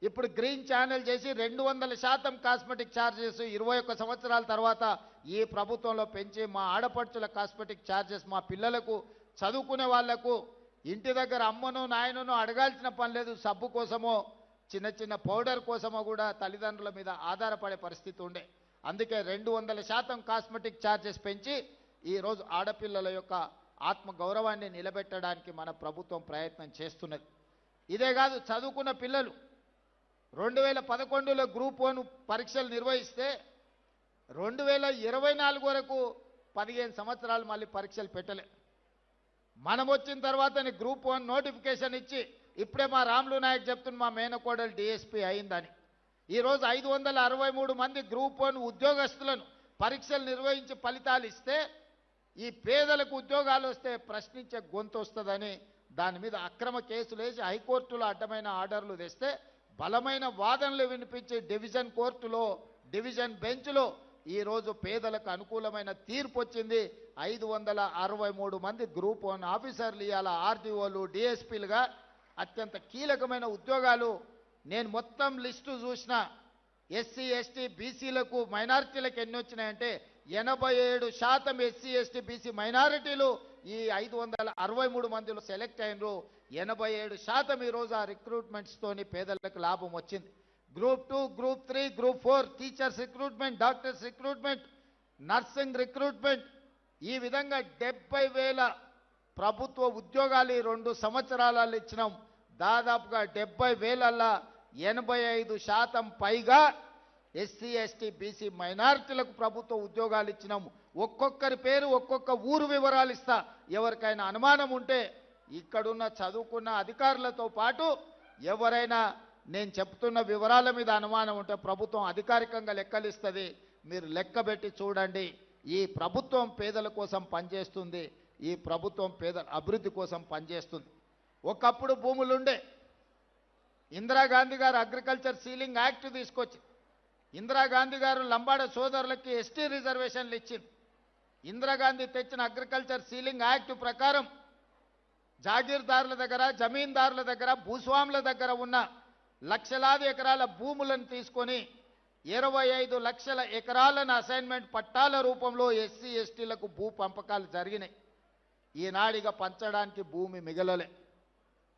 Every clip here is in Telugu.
ఇప్పుడు గ్రీన్ ఛానల్ చేసి 200% కాస్మెటిక్ ఛార్జెస్ 21 సంవత్సరాల తర్వాత ఈ ప్రభుత్వంలో పెంచి మా ఆడపడుచుల కాస్మెటిక్ ఛార్జెస్ మా పిల్లలకు చదువుకునే వాళ్లకు ఇంటి దగ్గర అమ్మను నాయనను అడగాల్సిన పని లేదు. సబ్బు కోసమో చిన్న చిన్న పౌడర్ కోసమో కూడా తల్లిదండ్రుల మీద ఆధారపడే పరిస్థితి ఉండే. అందుకే 200% కాస్మెటిక్ ఛార్జెస్ పెంచి ఈరోజు ఆడపిల్లల యొక్క ఆత్మ గౌరవాన్ని నిలబెట్టడానికి మన ప్రభుత్వం ప్రయత్నం చేస్తున్నది. ఇదే కాదు, చదువుకున్న పిల్లలు 2011లో గ్రూప్ 1 పరీక్షలు నిర్వహిస్తే 2024 వరకు 15 సంవత్సరాలు మళ్ళీ పరీక్షలు పెట్టలే. మనం వచ్చిన తర్వాతనే గ్రూప్ 1 నోటిఫికేషన్ ఇచ్చి ఇప్పుడే మా రాములు నాయక్ చెప్తున్న మా మేనకోడలు డిఎస్పీ అయిందని. ఈరోజు 563 మంది గ్రూప్ 1 ఉద్యోగస్తులను పరీక్షలు నిర్వహించి ఫలితాలు ఇస్తే ఈ పేదలకు ఉద్యోగాలు వస్తే ప్రశ్నించే గొంతు వస్తుందని దాని మీద అక్రమ కేసులు వేసి హైకోర్టులో అడ్డమైన ఆర్డర్లు తెస్తే బలమైన వాదనలు వినిపించి డివిజన్ కోర్టులో డివిజన్ బెంచ్లో ఈరోజు పేదలకు అనుకూలమైన తీర్పు వచ్చింది. 563 మంది గ్రూప్ 1 ఆఫీసర్లు ఇవాళ ఆర్డీఓలు డిఎస్పీలుగా అత్యంత కీలకమైన ఉద్యోగాలు. నేను మొత్తం లిస్టు చూసిన ఎస్సీ ఎస్టీ బీసీలకు మైనారిటీలకు ఎన్ని వచ్చినాయంటే 87% ఎస్సీ ఎస్టీ బీసీ మైనారిటీలు ఈ 563 మందిలో సెలెక్ట్ అయినరు. 87% ఈరోజు ఆ రిక్రూట్మెంట్స్తోని పేదలకు లాభం వచ్చింది. Group 2, group 3, group 4 teachers recruitment, doctors recruitment, nursing recruitment, ఈ విధంగా 70,000 ప్రభుత్వ ఉద్యోగాలు ఈ 2 సంవత్సరాలలో ఇచ్చినాం. దాదాపుగా 70,000ల్లో 85% పైగా ఎస్సీ ఎస్టీ బీసీ మైనారిటీలకు ప్రభుత్వ ఉద్యోగాలు ఇచ్చినాము. ఒక్కొక్కరి పేరు ఒక్కొక్క ఊరు వివరాలు ఇస్తా. ఎవరికైనా అనుమానం ఉంటే ఇక్కడున్న చదువుకున్న అధికారులతో పాటు ఎవరైనా నేను చెప్తున్న వివరాల మీద అనుమానం ఉంటే ప్రభుత్వం అధికారికంగా లెక్కలిస్తుంది. మీరు లెక్కబెట్టి చూడండి. ఈ ప్రభుత్వం పేదల కోసం పనిచేస్తుంది. ఈ ప్రభుత్వం పేదల అభివృద్ధి కోసం పనిచేస్తుంది. ఒకప్పుడు భూములుండే. ఇందిరాగాంధీ గారు అగ్రికల్చర్ సీలింగ్ యాక్ట్ తీసుకొచ్చి ఇందిరాగాంధీ గారు లంబాడ సోదరులకి ఎస్టీ రిజర్వేషన్లు ఇచ్చింది. ఇందిరాగాంధీ తెచ్చిన అగ్రికల్చర్ సీలింగ్ యాక్ట్ ప్రకారం జాగీర్దారుల దగ్గర, జమీందారుల దగ్గర, భూస్వాముల దగ్గర ఉన్న లక్షలాది ఎకరాల భూములను తీసుకొని 25 లక్షల ఎకరాలను అసైన్మెంట్ పట్టాల రూపంలో ఎస్సీ ఎస్టీలకు భూ పంపకాలు జరిగినాయి. ఈనాడిగా పంచడానికి భూమి మిగలలే.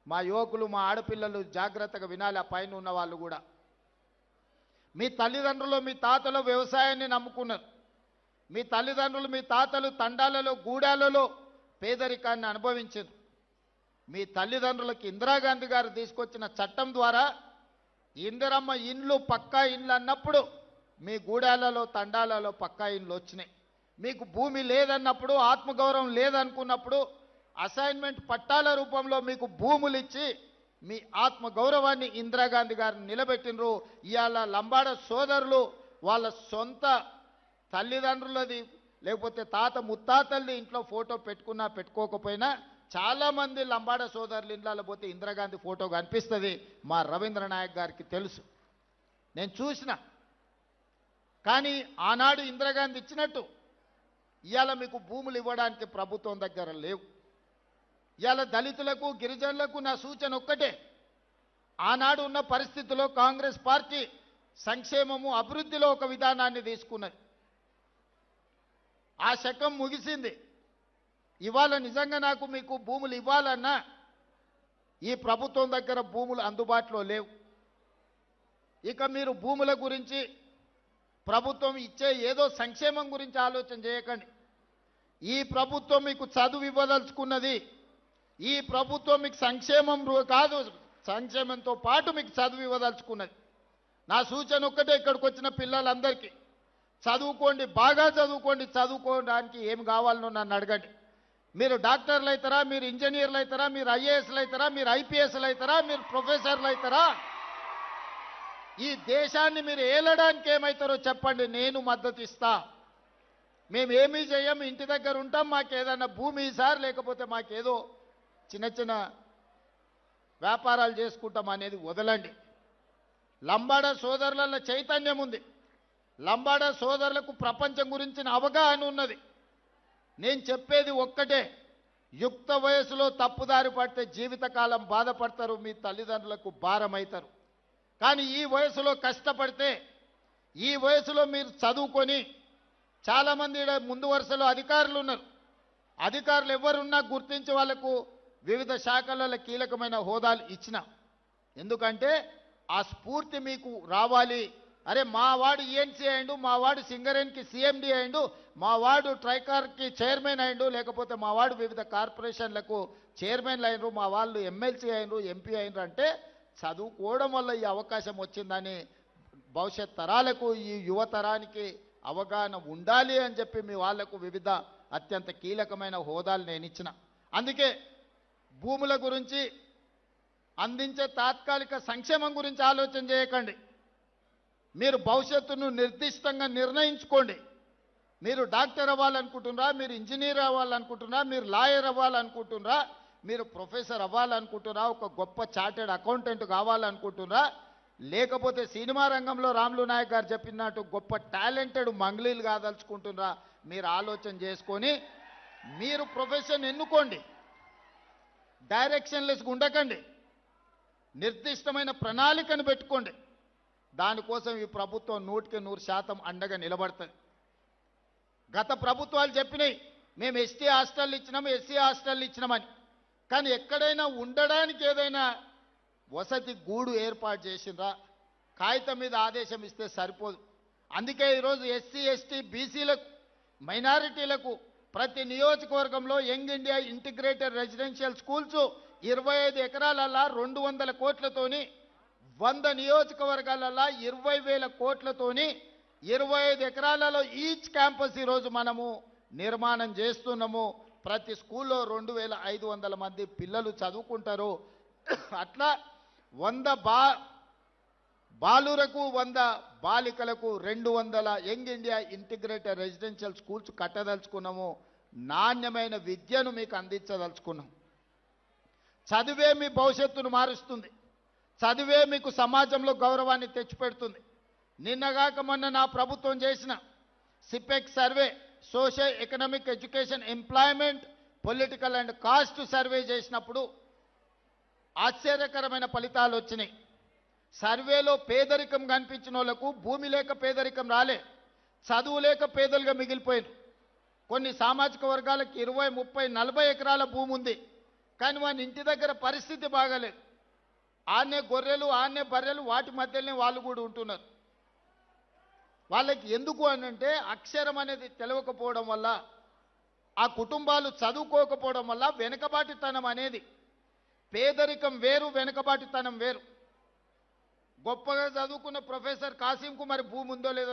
మా యువకులు మా ఆడపిల్లలు జాగ్రత్తగా వినాలి. ఆ పైన ఉన్న వాళ్ళు కూడా మీ తల్లిదండ్రులు మీ తాతలు వ్యవసాయాన్ని నమ్ముకున్నారు. మీ తల్లిదండ్రులు మీ తాతలు తండాలలో గూడాలలో పేదరికాన్ని అనుభవించారు. మీ తల్లిదండ్రులకు ఇందిరాగాంధీ గారు తీసుకొచ్చిన చట్టం ద్వారా ఇందిరమ్మ ఇండ్లు పక్కా ఇండ్లు అన్నప్పుడు మీ గూడాలలో తండాలలో పక్కా ఇండ్లు వచ్చినాయి. మీకు భూమి లేదన్నప్పుడు, ఆత్మగౌరవం లేదనుకున్నప్పుడు అసైన్మెంట్ పట్టాల రూపంలో మీకు భూములు ఇచ్చి మీ ఆత్మగౌరవాన్ని ఇందిరాగాంధీ గారిని నిలబెట్టినరు. ఇవాళ లంబాడ సోదరులు వాళ్ళ సొంత తల్లిదండ్రులది లేకపోతే తాత ముత్తాతల్ని ఇంట్లో ఫోటో పెట్టుకున్నా పెట్టుకోకపోయినా చాలామంది లంబాడ సోదరులు ఇండ్లలో పోతే ఇందిరాగాంధీ ఫోటో కనిపిస్తుంది. మా రవీంద్ర నాయక్ గారికి తెలుసు, నేను చూసిన. కానీ ఆనాడు ఇందిరాగాంధీ ఇచ్చినట్టు ఇవాళ మీకు భూములు ఇవ్వడానికి ప్రభుత్వం దగ్గర లేవు. ఇవాళ దళితులకు గిరిజనులకు నా సూచన ఒక్కటే. ఆనాడు ఉన్న పరిస్థితుల్లో కాంగ్రెస్ పార్టీ సంక్షేమము అభివృద్ధిలో ఒక విధానాన్ని తీసుకున్నది. ఆ శకం ముగిసింది. ఇవాళ నిజంగా నాకు మీకు భూములు ఇవ్వాలన్నా ఈ ప్రభుత్వం దగ్గర భూములు అందుబాటులో లేవు. ఇక మీరు భూముల గురించి ప్రభుత్వం ఇచ్చే ఏదో సంక్షేమం గురించి ఆలోచన చేయకండి. ఈ ప్రభుత్వం మీకు చదువు ఇవ్వదలుచుకున్నది. ఈ ప్రభుత్వం మీకు సంక్షేమం కాదు, సంక్షేమంతో పాటు మీకు చదువు ఇవ్వదలుచుకున్నది. నా సూచన ఒక్కటే, ఇక్కడికి వచ్చిన పిల్లలందరికీ చదువుకోండి, బాగా చదువుకోండి. చదువుకోవడానికి ఏం కావాలనో నన్ను అడగండి. మీరు డాక్టర్లు అవుతారా, మీరు ఇంజనీర్లు అవుతారా, మీరు ఐఏఎస్లు అవుతారా, మీరు ఐపీఎస్లు అవుతారా, మీరు ప్రొఫెసర్లు అవుతారా, ఈ దేశాన్ని మీరు ఏలడానికి ఏమవుతారో చెప్పండి, నేను మద్దతు ఇస్తా. మేమేమీ చేయం, ఇంటి దగ్గర ఉంటాం, మాకేదన్నా భూమి సార్, లేకపోతే మాకేదో చిన్న చిన్న వ్యాపారాలు చేసుకుంటాం అనేది వదలండి. లంబాడ సోదరులలో చైతన్యం ఉంది. లంబాడ సోదరులకు ప్రపంచం గురించిన అవగాహన ఉన్నది. నేను చెప్పేది ఒక్కటే, యుక్త వయసులో తప్పుదారి పడితే జీవితకాలం బాధపడతారు, మీ తల్లిదండ్రులకు భారం అవుతారు. కానీ ఈ వయసులో కష్టపడితే, ఈ వయసులో మీరు చదువుకొని, చాలామంది ఈడ ముందు వరుసలో అధికారులు ఉన్నారు. అధికారులు ఎవరున్నా గుర్తించి వాళ్లకు వివిధ శాఖలలో కీలకమైన హోదాలు ఇచ్చిన. ఎందుకంటే ఆ స్ఫూర్తి మీకు రావాలి. అరే మా వాడు ఈఎన్సీ అయిండు, మా వాడు సింగరేణికి సిఎండి అయిండు, మా వాడు ట్రైకార్కి చైర్మన్ అయిండు, లేకపోతే మా వాడు వివిధ కార్పొరేషన్లకు చైర్మన్లు అయినరు, మా వాళ్ళు ఎమ్మెల్సీ అయినరు, ఎంపీ అయినరు అంటే చదువుకోవడం వల్ల ఈ అవకాశం వచ్చిందని భవిష్యత్ తరాలకు, ఈ యువతరానికి అవగాహన ఉండాలి అని చెప్పి మీ వాళ్లకు వివిధ అత్యంత కీలకమైన హోదాలు నేను ఇచ్చిన. అందుకే భూముల గురించి, అందించే తాత్కాలిక సంక్షేమం గురించి ఆలోచన చేయకండి. మీరు భవిష్యత్తును నిర్దిష్టంగా నిర్ణయించుకోండి. మీరు డాక్టర్ అవ్వాలనుకుంటున్నారా, మీరు ఇంజనీర్ అవ్వాలనుకుంటున్నారా, మీరు లాయర్ అవ్వాలనుకుంటున్నారా, మీరు ప్రొఫెసర్ అవ్వాలనుకుంటున్నారా, ఒక గొప్ప చార్టెడ్ అకౌంటెంట్ కావాలనుకుంటున్నారా, లేకపోతే సినిమా రంగంలో రాములు నాయక్ గారు చెప్పినట్టు గొప్ప టాలెంటెడ్ మంగ్లీలు కాదలుచుకుంటున్నారా, మీరు ఆలోచన చేసుకొని మీరు ప్రొఫెషన్ ఎన్నుకోండి. డైరెక్షన్లెస్గా ఉండకండి. నిర్దిష్టమైన ప్రణాళికను పెట్టుకోండి. దానికోసం ఈ ప్రభుత్వం 100% అండగా నిలబడుతుంది. గత ప్రభుత్వాలు చెప్పినాయి మేము ఎస్టీ హాస్టల్ ఇచ్చినాం, ఎస్సీ హాస్టల్ ఇచ్చినామని. కానీ ఎక్కడైనా ఉండడానికి ఏదైనా వసతి గూడు ఏర్పాటు చేసిండ్రా? కాగితం మీద ఆదేశం ఇస్తే సరిపోదు. అందుకే ఈరోజు ఎస్సీ ఎస్టీ బీసీలకు, మైనారిటీలకు ప్రతి నియోజకవర్గంలో young India integrated residential schools 25 ఎకరాలల్లా 200 కోట్లతోని, 100 నియోజకవర్గాలల్లా 20,000 కోట్లతోని 25 ఎకరాలలో ఈచ్ క్యాంపస్ ఈరోజు మనము నిర్మాణం చేస్తున్నాము. ప్రతి స్కూల్లో 2,500 మంది పిల్లలు చదువుకుంటారు. అట్లా 100 బాలురకు 100 బాలికలకు 200 young India integrated residential schools కట్టదలుచుకున్నాము. నాణ్యమైన విద్యను మీకు అందించదలుచుకున్నాం. చదివే మీ భవిష్యత్తును మారుస్తుంది. చదివే మీకు సమాజంలో గౌరవాన్ని తెచ్చిపెడుతుంది. నిన్నగాక మొన్న నా ప్రభుత్వం చేసిన సిపెక్ survey, social economic education employment political and caste survey చేసినప్పుడు ఆశ్చర్యకరమైన ఫలితాలు వచ్చినాయి. సర్వేలో పేదరికం కనిపించిన వాళ్ళకు భూమి లేక పేదరికం రాలే, చదువు లేక పేదలుగా మిగిలిపోయారు. కొన్ని సామాజిక వర్గాలకు 20, 30, 40 ఎకరాల భూమి ఉంది, కానీ వాని ఇంటి దగ్గర పరిస్థితి బాగాలేదు. ఆనే గొర్రెలు, ఆనే బర్రెలు, వాటి మధ్యలోనే వాళ్ళు కూడా ఉంటున్నారు. వాళ్ళకి ఎందుకు అనంటే అక్షరం అనేది తెలవకపోవడం వల్ల, ఆ కుటుంబాలు చదువుకోకపోవడం వల్ల వెనుకబాటుతనం అనేది, పేదరికం వేరు, వెనుకబాటుతనం వేరు. గొప్పగా చదువుకున్న ప్రొఫెసర్ కాసింకు మరి భూమి ఉందో లేదో